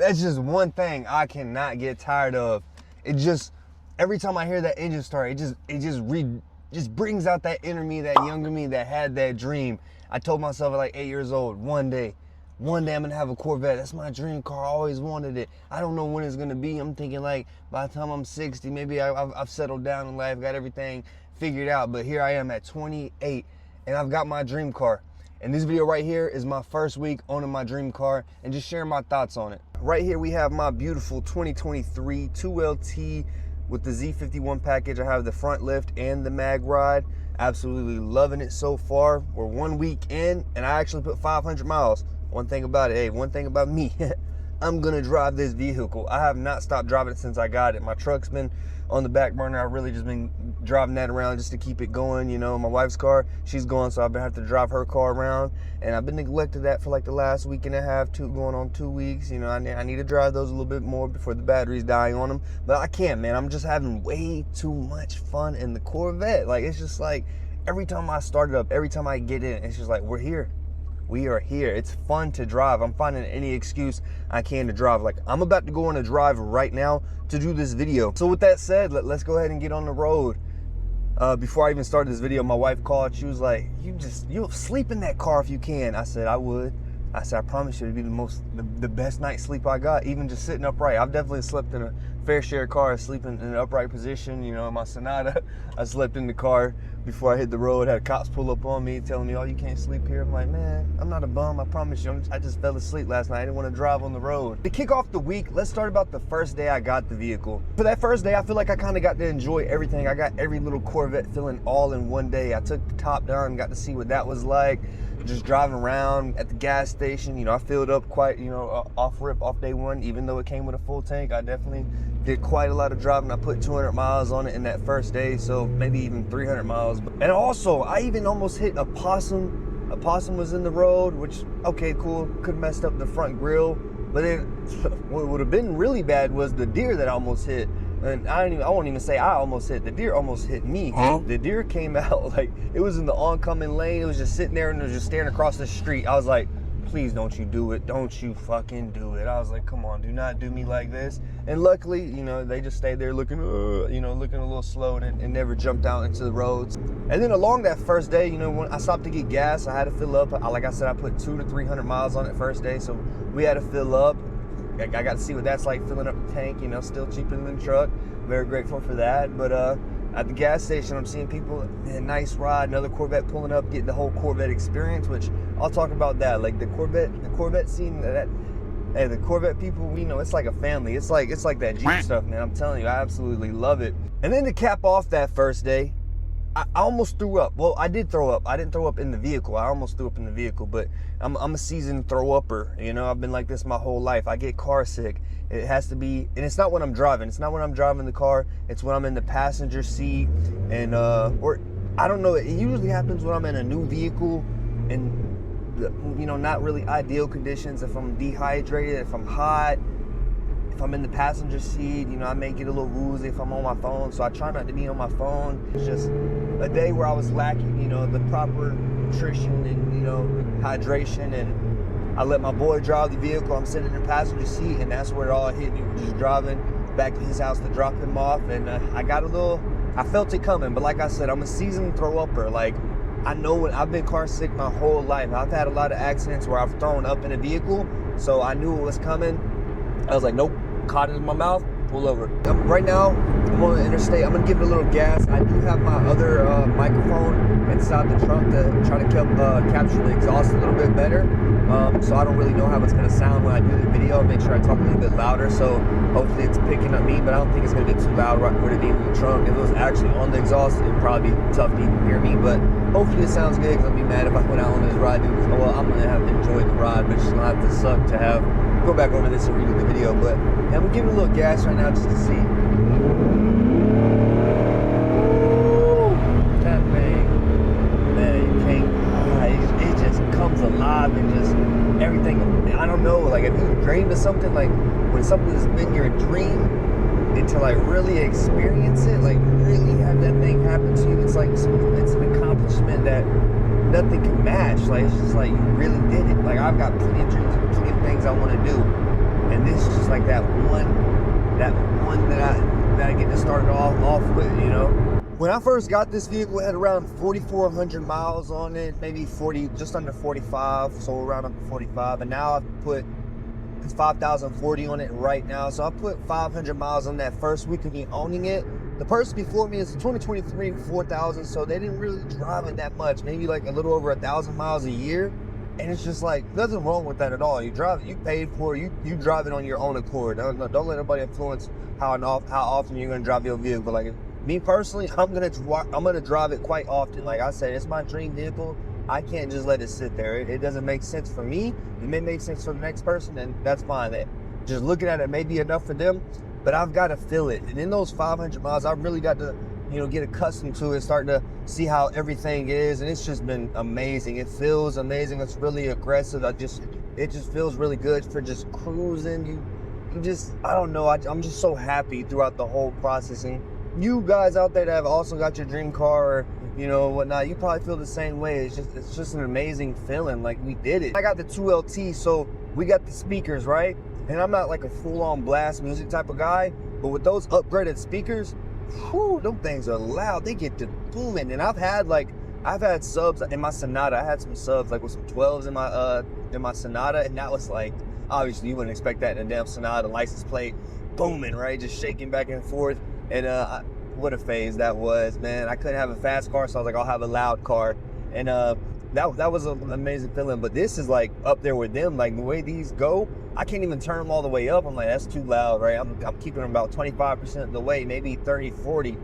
That's just one thing I cannot get tired of. It just, every time I hear that engine start, it just brings out that inner me, that younger me that had that dream. I told myself at like 8 years old, one day I'm gonna have a Corvette. That's my dream car. I always wanted it. I don't know when it's gonna be. I'm thinking like by the time I'm 60, maybe I've settled down in life, got everything figured out. But here I am at 28, and I've got my dream car. And this video right here is my first week owning my dream car and just sharing my thoughts on it. Right here we have my beautiful 2023 2LT with the Z51 package. I have the front lift and the mag ride. Absolutely loving it so far. We're 1 week in, and I actually put 500 miles. One thing about it, hey, one thing about me, I'm gonna drive this vehicle. I have not stopped driving it since I got it. My truck's been on the back burner. I've really just been driving that around just to keep it going. You know, my wife's car, she's gone, so I've been having to drive her car around, and I've been neglecting that for like the last week and a half, going on 2 weeks. You know, I need to drive those a little bit more before the battery's dying on them, but I can't, man. I'm just having way too much fun in the Corvette. Like, it's just like every time I start it up, every time I get in, it's just like, we're here. We are here. It's fun to drive. I'm finding any excuse I can to drive. Like, I'm about to go on a drive right now to do this video. So with that said, let's go ahead and get on the road. Before I even started this video, my wife called. She was like, you'll sleep in that car if you can. I said, I would. I said, I promise you, it'd be the best night's sleep I got, even just sitting upright. I've definitely slept in a fair share of cars, sleeping in an upright position. You know, in my Sonata, I slept in the car before I hit the road. Had cops pull up on me, telling me, oh, you can't sleep here. I'm like, man, I'm not a bum, I promise you. I just fell asleep last night. I didn't want to drive on the road. To kick off the week, let's start about the first day I got the vehicle. For that first day, I feel like I kind of got to enjoy everything. I got every little Corvette feeling all in one day. I took the top down, got to see what that was like. Just driving around at the gas station, you know, I filled up quite, you know, off day one. Even though it came with a full tank, I definitely did quite a lot of driving. I put 200 miles on it in that first day, so maybe even 300 miles. And also, I even almost hit a possum. A possum was in the road, which, okay, cool, could have messed up the front grill. But then what would have been really bad was the deer that I almost hit. And I won't even say I almost hit. The deer almost hit me. Huh? The deer came out like it was in the oncoming lane. It was just sitting there and it was just staring across the street. I was like, please don't you do it. Don't you fucking do it. I was like, come on, do not do me like this. And luckily, you know, they just stayed there looking, you know, looking a little slow and never jumped out into the roads. And then along that first day, you know, when I stopped to get gas, I had to fill up. Like I said, I put 200 to 300 miles on it first day, so we had to fill up. I got to see what that's like, filling up the tank, you know, still cheaper than the truck. Very grateful for that. But at the gas station, I'm seeing people, man, nice ride, another Corvette pulling up, getting the whole Corvette experience, which I'll talk about that. Like the Corvette scene, hey, the Corvette people, we know it's like a family. It's like that Jeep stuff, man. I'm telling you, I absolutely love it. And then to cap off that first day, I almost threw up. Well, I did throw up. I didn't throw up in the vehicle. I almost threw up in the vehicle, but I'm a seasoned throw-upper. You know, I've been like this my whole life. I get car sick. It has to be, and it's not when I'm driving. It's not when I'm driving the car. It's when I'm in the passenger seat, and or I don't know. It usually happens when I'm in a new vehicle, and you know, not really ideal conditions. If I'm dehydrated, if I'm hot. If I'm in the passenger seat, you know, I may get a little woozy if I'm on my phone, so I try not to be on my phone. It's just a day where I was lacking, you know, the proper nutrition and, you know, hydration, and I let my boy drive the vehicle. I'm sitting in the passenger seat, and that's where it all hit me. We're just driving back to his house to drop him off, and I felt it coming, but like I said, I'm a seasoned throw-upper. Like, I know when I've been car sick my whole life. I've had a lot of accidents where I've thrown up in a vehicle, so I knew it was coming. I was like, nope. Caught it in my mouth, pull over. Right now, I'm on the interstate. I'm gonna give it a little gas. I do have my other microphone inside the trunk to try to capture the exhaust a little bit better. So I don't really know how it's gonna sound when I do the video. Make sure I talk a little bit louder, so hopefully it's picking up me, but I don't think it's gonna get too loud right with it being in the trunk. If it was actually on the exhaust, it'd probably be tough to even hear me, but hopefully it sounds good, because I'd be mad if I went out on this ride. Well, I'm gonna have to enjoy the ride, but it's just gonna have to suck to have go back over this and redo the video. But I'm gonna give it a little gas right now just to see. That thing, man, you can't, it just comes alive, and just everything. I don't know, like, if you dreamed of something, like when something has been your dream, and to like really experience it, like really have that thing happen to you, it's like it's an accomplishment that nothing can match. Like, it's just like you really did it. Like, I've got plenty of dreams and plenty of things I want to do, And this is just like that one that I get to start off with, you know. When I first got this vehicle, it had around 4,400 miles on it, maybe 40, just under 45, so around up to 45. And now I've put 5,040 on it right now. So I put 500 miles on that first week of me owning it. The person before me is 2023 4,000, so they didn't really drive it that much, maybe like a little over 1,000 miles a year. And it's just like, nothing wrong with that at all. You drive it, you paid for it, you drive it on your own accord. Don't let anybody influence how often you're gonna drive your vehicle. Like me personally, I'm gonna drive it quite often. Like I said, it's my dream vehicle. I can't just let it sit there. It doesn't make sense for me. It may make sense for the next person, and that's fine. Just looking at it may be enough for them, but I've got to feel it. And in those 500 miles, I've really got to, you know, get accustomed to it, starting to see how everything is, and it's just been amazing. It feels amazing. It's really aggressive. It just feels really good for just cruising. I don't know. I'm just so happy throughout the whole processing. You guys out there that have also got your dream car or, you know, whatnot, you probably feel the same way. It's just an amazing feeling. Like, we did it. I got the 2LT, so we got the speakers, right? And I'm not like a full-on blast music type of guy, but with those upgraded speakers, whew, them things are loud. They get to booming. And I've had subs in my Sonata. I had some subs like with some 12s in my Sonata, and that was like, obviously you wouldn't expect that in a damn Sonata. License plate booming, right? Just shaking back and forth. And what a phase that was, man. I couldn't have a fast car, so I was like, I'll have a loud car. And that was an amazing feeling. But this is like up there with them. Like the way these go, I can't even turn them all the way up. I'm like, that's too loud, right? I'm keeping them about 25% of the way, maybe 30, 40.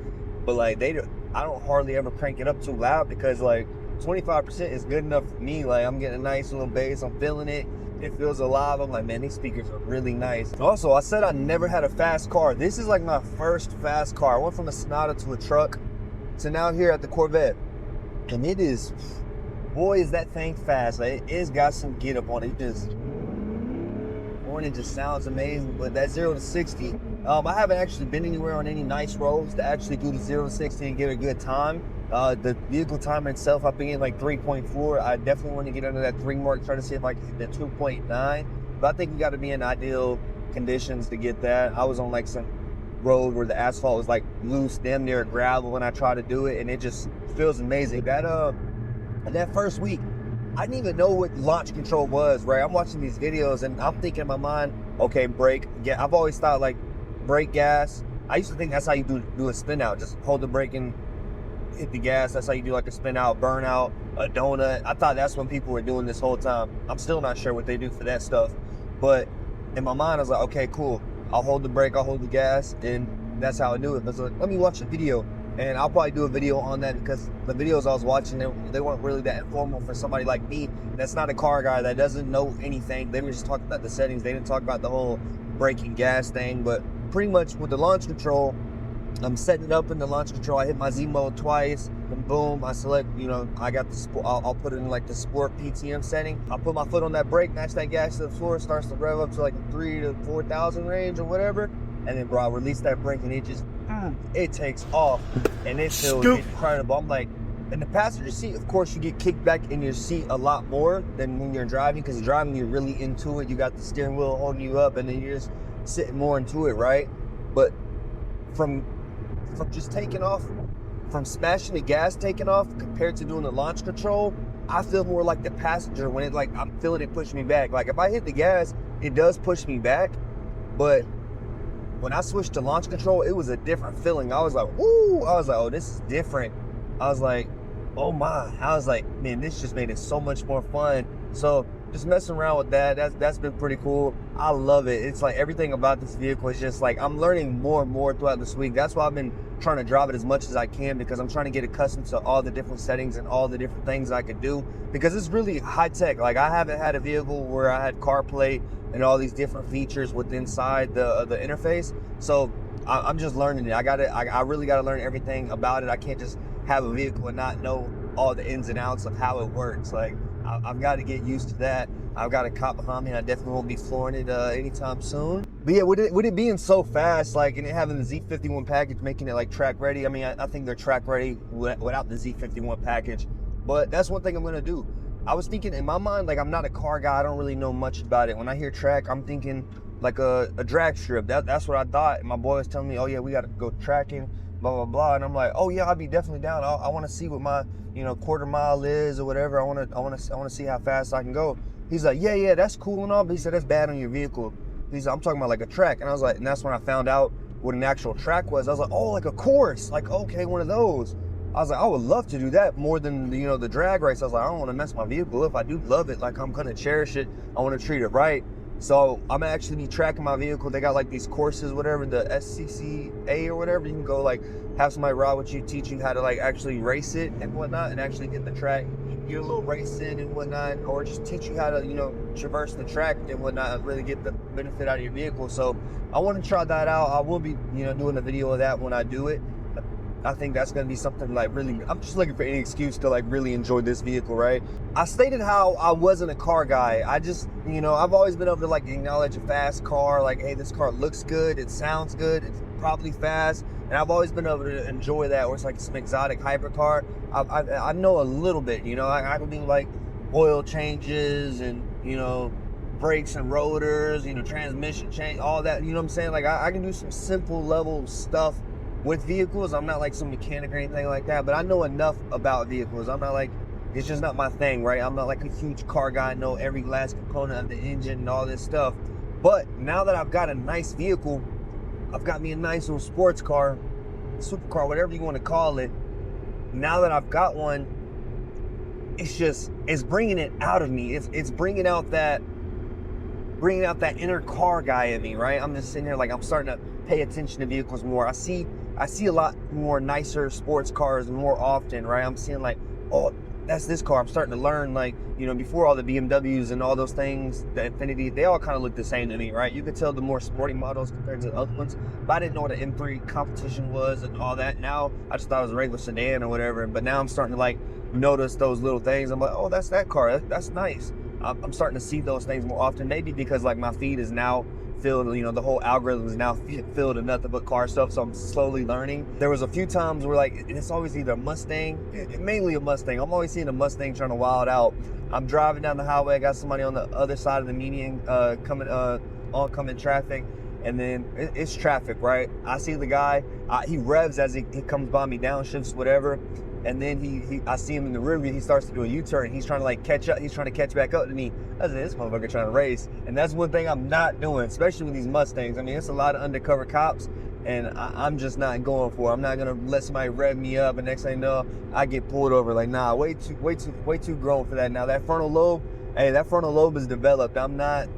But like I don't hardly ever crank it up too loud, because like 25% is good enough for me. Like I'm getting a nice little bass, I'm feeling it. It feels alive. I'm like, man, these speakers are really nice. Also, I said I never had a fast car. This is like my first fast car. I went from a Sonata to a truck to now here at the Corvette. And it is, boy, is that thing fast. Like, it's got some get up on it. It just sounds amazing. But that 0 to 60, I haven't actually been anywhere on any nice roads to actually do the 0 to 60 and get a good time. The vehicle time itself, I've been getting like 3.4. I definitely want to get under that 3 mark, try to see if I can hit the 2.9. But I think we got to be in ideal conditions to get that. I was on like some road where the asphalt was like loose, damn near gravel when I tried to do it, and it just feels amazing. That first week, I didn't even know what launch control was, right? I'm watching these videos and I'm thinking in my mind, okay, brake. Yeah, I've always thought like brake, gas. I used to think that's how you do a spin out. Just hold the brake and hit the gas. That's how you do like a spin out, burnout, a donut. I thought that's when people were doing this whole time. I'm still not sure what they do for that stuff. But in my mind, I was like, okay, cool. I'll hold the brake, I'll hold the gas, and that's how I do it. I was like, let me watch a video. And I'll probably do a video on that, because the videos I was watching, they weren't really that informal for somebody like me that's not a car guy, that doesn't know anything. They were just talking about the settings. They didn't talk about the whole braking gas thing. But pretty much with the launch control, I'm setting it up in the launch control. I hit my Z mode twice, and boom, I select, you know, I got the sport. I'll put it in like the sport PTM setting. I'll put my foot on that brake, match that gas to the floor, it starts to rev up to like 3,000 to 4,000 range or whatever. And then, bro, I release that brake, and it just, it takes off, and it feels incredible. I'm like, in the passenger seat, of course, you get kicked back in your seat a lot more than when you're driving, because driving, you're really into it. You got the steering wheel holding you up, and then you're just sitting more into it, right? But from just taking off, from smashing the gas taking off, compared to doing the launch control, I feel more like the passenger when it, like, I'm feeling it push me back. Like, if I hit the gas, it does push me back, but when I switched to launch control, it was a different feeling. I was like, woo! I was like, oh, this is different. I was like, oh my. I was like, man, this just made it so much more fun. So just messing around with that's been pretty cool. I love it. It's like everything about this vehicle is just like, I'm learning more and more throughout this week. That's why I've been trying to drive it as much as I can, because I'm trying to get accustomed to all the different settings and all the different things I could do, because it's really high tech. Like, I haven't had a vehicle where I had CarPlay and all these different features with inside the interface. So I'm just learning it. I really got to learn everything about it. I can't just have a vehicle and not know all the ins and outs of how it works. Like, I've got to get used to that. I've got a cop behind me, and I definitely won't be flooring it anytime soon. But yeah, with it being so fast, like, and it having the Z51 package, making it like track ready. I mean, I think they're track ready without the Z51 package. But that's one thing I'm gonna do. I was thinking in my mind, like, I'm not a car guy. I don't really know much about it. When I hear track, I'm thinking like a drag strip. That's what I thought. And my boy was telling me, oh yeah, we got to go tracking, blah blah blah. And I'm like, oh yeah, I'll be definitely down. I want to see what my quarter mile is or whatever. I want to see how fast I can go. He's like, yeah, that's cool and all, but he said that's bad on your vehicle. He's like, I'm talking about like a track. And I was like, and that's when I found out what an actual track was. I was like, oh, like a course, like okay, one of those. I was like, I would love to do that more than the drag race. I was like, I don't want to mess my vehicle up. I do love it. Like I'm gonna cherish it. I want to treat it right. So I'm gonna actually be tracking my vehicle. They got like these courses, whatever, the SCCA or whatever. You can go like have somebody ride with you, teach you how to like actually race it and whatnot, and actually get the track, get a little race in and whatnot, or just teach you how to traverse the track and whatnot, and really get the benefit out of your vehicle. So I want to try that out. I will be doing a video of that when I do it. I think that's going to be something like really, I'm just looking for any excuse to like really enjoy this vehicle, right? I stated how I wasn't a car guy. I just, I've always been able to like acknowledge a fast car, like, hey, this car looks good, it sounds good, it's probably fast. And I've always been able to enjoy that, or it's like some exotic hyper car. I know a little bit, I can do like oil changes and, brakes and rotors, transmission change, all that, what I'm saying? Like I can do some simple level stuff with vehicles. I'm not like some mechanic or anything like that, but I know enough about vehicles. I'm not like, it's just not my thing, right? I'm not like a huge car guy. I know every last component of the engine and all this stuff. But now that I've got a nice vehicle, I've got me a nice little sports car, supercar, whatever you want to call it. Now that I've got one, it's bringing it out of me. It's bringing out that inner car guy in me, right? I'm just sitting here like I'm starting to pay attention to vehicles more. I see a lot more nicer sports cars more often, right? I'm seeing like, oh, that's this car. I'm starting to learn, like, before all the BMWs and all those things, the Infiniti, they all kind of look the same to me, right? You could tell the more sporty models compared to the other ones, but I didn't know what an M3 competition was and all that. Now, I just thought it was a regular sedan or whatever, but now I'm starting to like notice those little things. I'm like, oh, that's that car. That's nice. I'm starting to see those things more often, maybe because like my feed is now filled, the whole algorithm is now filled to nothing but car stuff, so I'm slowly learning. There was a few times where like it's always either a Mustang, mainly a Mustang. I'm always seeing a Mustang trying to wild out. I'm driving down the highway, I got somebody on the other side of the median oncoming traffic, and then it's traffic, right? I see the guy, he revs as he comes by me, downshifts, whatever. And then I see him in the rear view, he starts to do a U-turn. He's trying to like catch up, he's trying to catch back up to me. I said, this motherfucker trying to race. And that's one thing I'm not doing, especially with these Mustangs. I mean, it's a lot of undercover cops, and I'm just not going for it. I'm not gonna let somebody rev me up, and next thing you know, I get pulled over. Like, nah, way too grown for that. Now that frontal lobe, hey, that frontal lobe is developed. I'm not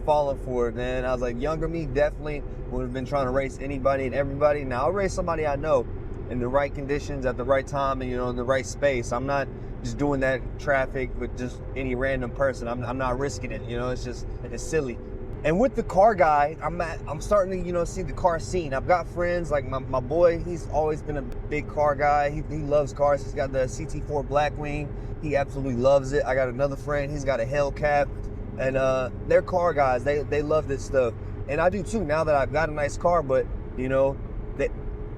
falling for it, man. I was like, younger me definitely would have been trying to race anybody and everybody. Now I'll race somebody I know in the right conditions at the right time and in the right space. I'm not just doing that traffic with just any random person. I'm not risking it. It's silly. And with the car guy, I'm starting to see the car scene. I've got friends like my boy. He's always been a big car guy. He loves cars. He's got the CT4 Blackwing. He absolutely loves it. I got another friend. He's got a Hellcat, and they're car guys. They love this stuff, and I do too. Now that I've got a nice car, but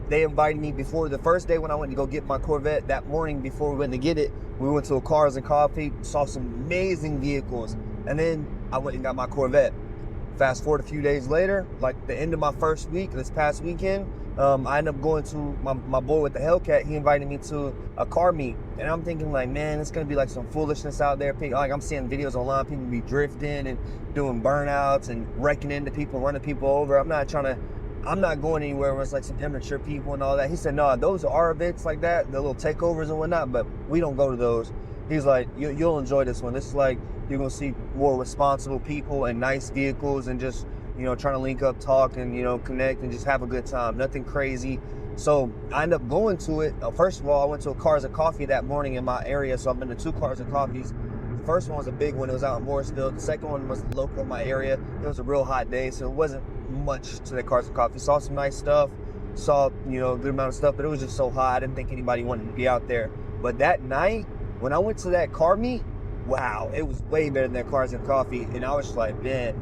they invited me before the first day when I went to go get my Corvette. That morning before we went to get it, we went to a Cars and Coffee, saw some amazing vehicles, and then I went and got my Corvette. Fast forward a few days later, like the end of my first week, this past weekend, I ended up going to my boy with the Hellcat. He invited me to a car meet, and I'm thinking like, man, it's gonna be like some foolishness out there. Like I'm seeing videos online, people be drifting and doing burnouts and wrecking into people, running people over. I'm not going anywhere where it's like some immature people and all that. He said, no, those are events like that, the little takeovers and whatnot, but we don't go to those. He's like, you'll enjoy this one. This is like, you're gonna see more responsible people and nice vehicles and just, trying to link up, talk, and, connect and just have a good time. Nothing crazy. So I ended up going to it. First of all, I went to a Cars and Coffee that morning in my area, so I've been to 2 Cars and Coffees. The first one was a big one. It was out in Morrisville. The second one was local in my area. It was a real hot day, so it wasn't much to the Cars and Coffee. Saw some nice stuff, saw a good amount of stuff, but it was just so hot. I didn't think anybody wanted to be out there. But that night when I went to that car meet, wow, it was way better than that Cars and Coffee. And I was just like, man,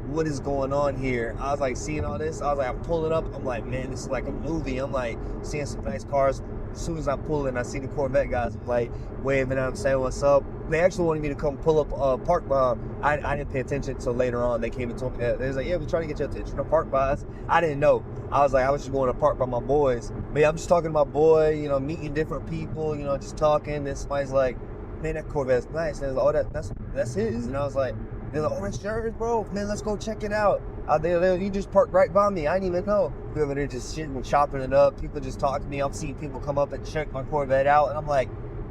what is going on here? I was like seeing all this, I was like, I'm pulling up, I'm like, man, this is like a movie. I'm like seeing some nice cars, as soon as I pull in, I see the Corvette guys like waving at them, saying what's up. They actually wanted me to come pull up park by. I didn't pay attention until later on. They came and told me that. They was like, yeah, we're trying to get your attention to park by us. I didn't know. I was just going to park by my boys. But yeah, I'm just talking to my boy, you know, meeting different people, you know, just talking. Then somebody's like, man, that Corvette's nice. And I was like, oh, that's his. And I was like, they're like, oh, it's yours, bro. Man, let's go check it out. Out there, you just parked right by me. I didn't even know. We're over there just shitting and chopping it up. People just talk to me. I'm seeing people come up and check my Corvette out. And I'm like,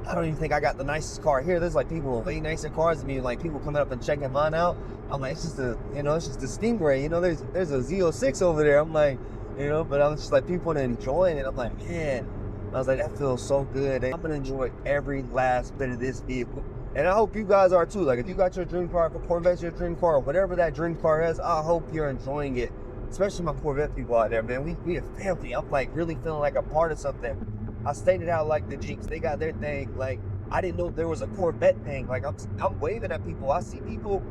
I don't even think I got the nicest car here. There's like people with way nicer cars than me. Like people coming up and checking mine out. I'm like, it's just a Stingray. You know, there's a Z06 over there. I'm like, you know, but I was just like, people are enjoying it. I'm like, man. I was like, that feels so good. And I'm gonna enjoy every last bit of this vehicle. And I hope you guys are too. Like if you got your dream car, if a Corvette's your dream car, or whatever that dream car is, I hope you're enjoying it. Especially my Corvette people out there, man. We a family. I'm like really feeling like a part of something. I stated out like the Jeeps, they got their thing. Like I didn't know there was a Corvette thing. Like I'm waving at people. I see people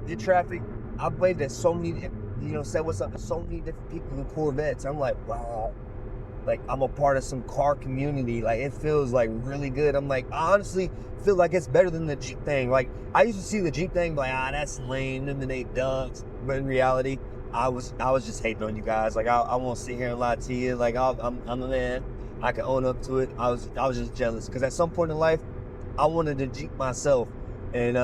in traffic. I've waved at so many, you know, said what's up to so many different people in Corvettes. I'm like, wow. Like I'm a part of some car community. Like it feels like really good. I'm like, I honestly feel like it's better than the Jeep thing. Like I used to see the Jeep thing like, that's lame, them and they ducks. But in reality, I was just hating on you guys. Like I won't sit here and lie to you. Like I'm a man. I can own up to it. I was just jealous because at some point in life, I wanted a Jeep myself. And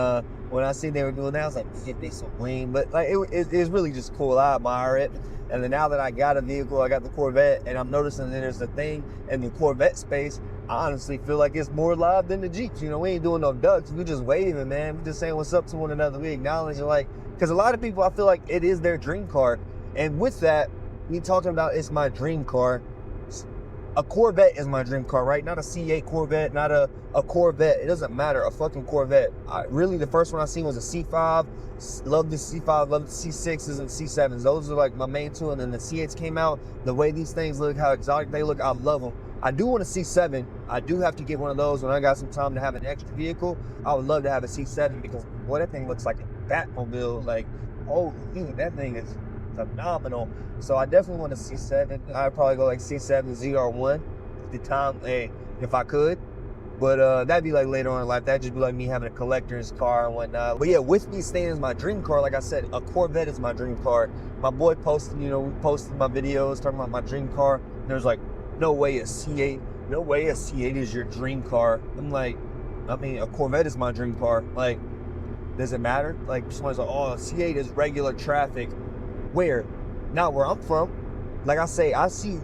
when I seen they were doing that, I was like, shit, they so lame. But like it's really just cool. I admire it. And then now that I got a vehicle, I got the Corvette, and I'm noticing that there's a thing in the Corvette space. I honestly feel like it's more live than the Jeeps. You know, we ain't doing no ducks. We just waving, man. We just saying what's up to one another. We acknowledge it, like, because a lot of people, I feel like it is their dream car. And with that, me talking about it's my dream car. A Corvette is my dream car, right? Not a C8 Corvette, not a Corvette. It doesn't matter, a fucking Corvette. Really, the first one I seen was a C5. Love the C5, love the C6s and C7s. Those are like my main two. And then the C8s came out. The way these things look, how exotic they look, I love them. I do want a C7. I do have to get one of those when I got some time to have an extra vehicle. I would love to have a C7 because, boy, that thing looks like a Batmobile. Like, oh, dude, that thing is phenomenal. So I definitely want a C7. I'd probably go like C7 ZR1 at the time, if I could. But that'd be like later on in life. That'd just be like me having a collector's car and whatnot. But yeah, with me staying as my dream car, like I said, a Corvette is my dream car. My boy posted, you know, we posted my videos talking about my dream car. And there's like, no way a C8, no way a C8 is your dream car. I'm like, I mean, a Corvette is my dream car. Like, does it matter? Like, somebody's like, oh, C8 is regular traffic. Where? Not where I'm from. Like I say, I see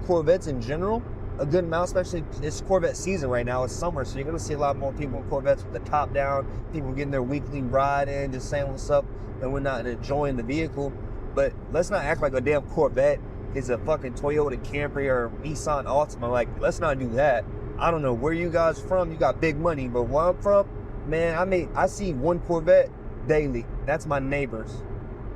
Corvettes in general a good amount, especially it's Corvette season right now. It's summer, so you're gonna see a lot more people in Corvettes with the top down, people getting their weekly ride in, just saying what's up and whatnot and enjoying the vehicle. But let's not act like a damn Corvette is a fucking Toyota Camry or Nissan Altima. Like, let's not do that. I don't know where you guys from. You got big money, but where I'm from, man, I see one Corvette daily. That's my neighbors.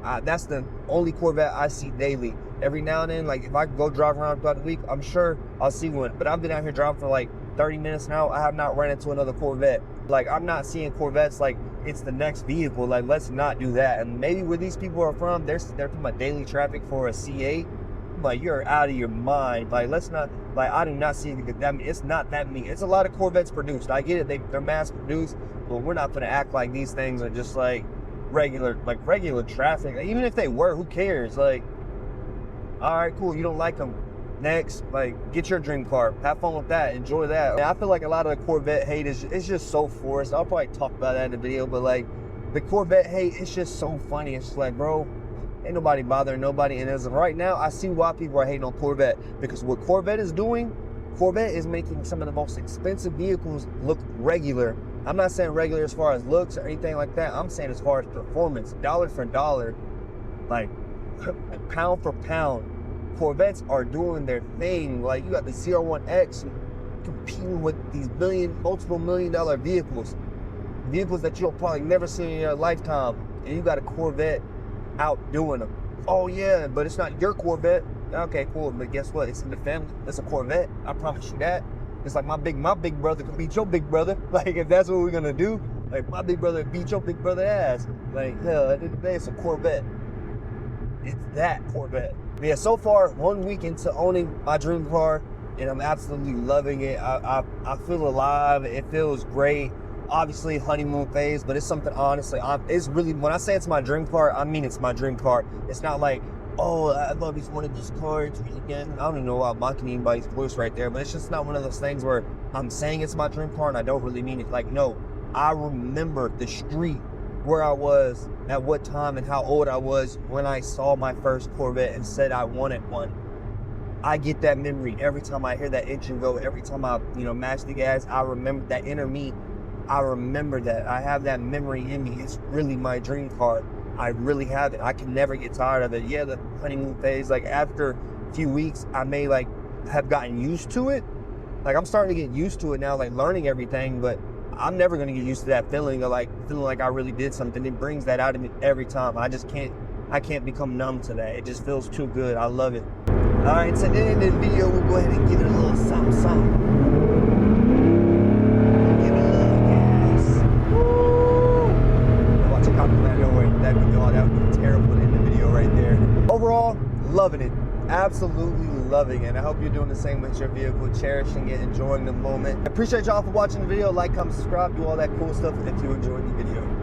That's the only Corvette I see daily. Every now and then, like if I go drive around throughout the week, I'm sure I'll see one. But I've been out here driving for like 30 minutes now. I have not run into another Corvette. Like I'm not seeing Corvettes like it's the next vehicle. Like let's not do that. And maybe where these people are from, they're talking about daily traffic for a C8. Like you're out of your mind. Like let's not. Like I do not see that. It's not that many. It's a lot of Corvettes produced. I get it. They're mass produced, but we're not gonna act like these things are just like regular traffic. Like, even if they were, who cares? Like, all right, cool. You don't like them. Next, like, get your dream car. Have fun with that. Enjoy that. And I feel like a lot of the Corvette hate it's just so forced. I'll probably talk about that in the video, but like the Corvette hate, it's just so funny. It's just like, bro, ain't nobody bothering nobody. And as of right now, I see why people are hating on Corvette, because what Corvette is doing, Corvette is making some of the most expensive vehicles look regular. I'm not saying regular as far as looks or anything like that. I'm saying as far as performance, dollar for dollar, like pound for pound. Corvettes are doing their thing. Like you got the C01X competing with these multiple million-dollar vehicles that you'll probably never see in your lifetime, and you got a Corvette out doing them. Oh yeah, but it's not your Corvette. Okay, cool, but guess what? It's in the family. It's a Corvette. I promise you that. It's like my big brother could beat your big brother. Like if that's what we're gonna do, like my big brother beat your big brother ass. Like hell, at the end of the day, it's a Corvette. It's that Corvette. Yeah, so far, 1 week into owning my dream car, and I'm absolutely loving it. I feel alive. It feels great. Obviously honeymoon phase, but it's something, honestly, it's really, when I say it's my dream car, I mean it's my dream car. It's not like, oh, I've always wanted this car, it's really again. I don't even know why I'm mocking anybody's voice right there, but it's just not one of those things where I'm saying it's my dream car and I don't really mean it. Like, no, I remember the street, where I was, at what time, and how old I was when I saw my first Corvette and said I wanted one. I get that memory every time I hear that engine go, every time I, match the gas. I remember that inner me. I remember that. I have that memory in me. It's really my dream car. I really have it. I can never get tired of it. Yeah, the honeymoon phase, like after a few weeks, I may like have gotten used to it. Like I'm starting to get used to it now, like learning everything, but I'm never gonna get used to that feeling of like feeling like I really did something. It brings that out of me every time. I can't become numb to that. It just feels too good. I love it. All right, so in this video, we'll go ahead and give it a little something, something. Give it a little gas. Woo! Watch a compliment over that video. Oh, that would be terrible to end the video right there. Overall, loving it. Absolutely loving it. I hope you're doing the same with your vehicle, cherishing it, enjoying the moment. I appreciate y'all for watching the video. Like, comment, subscribe, do all that cool stuff if you enjoyed the video.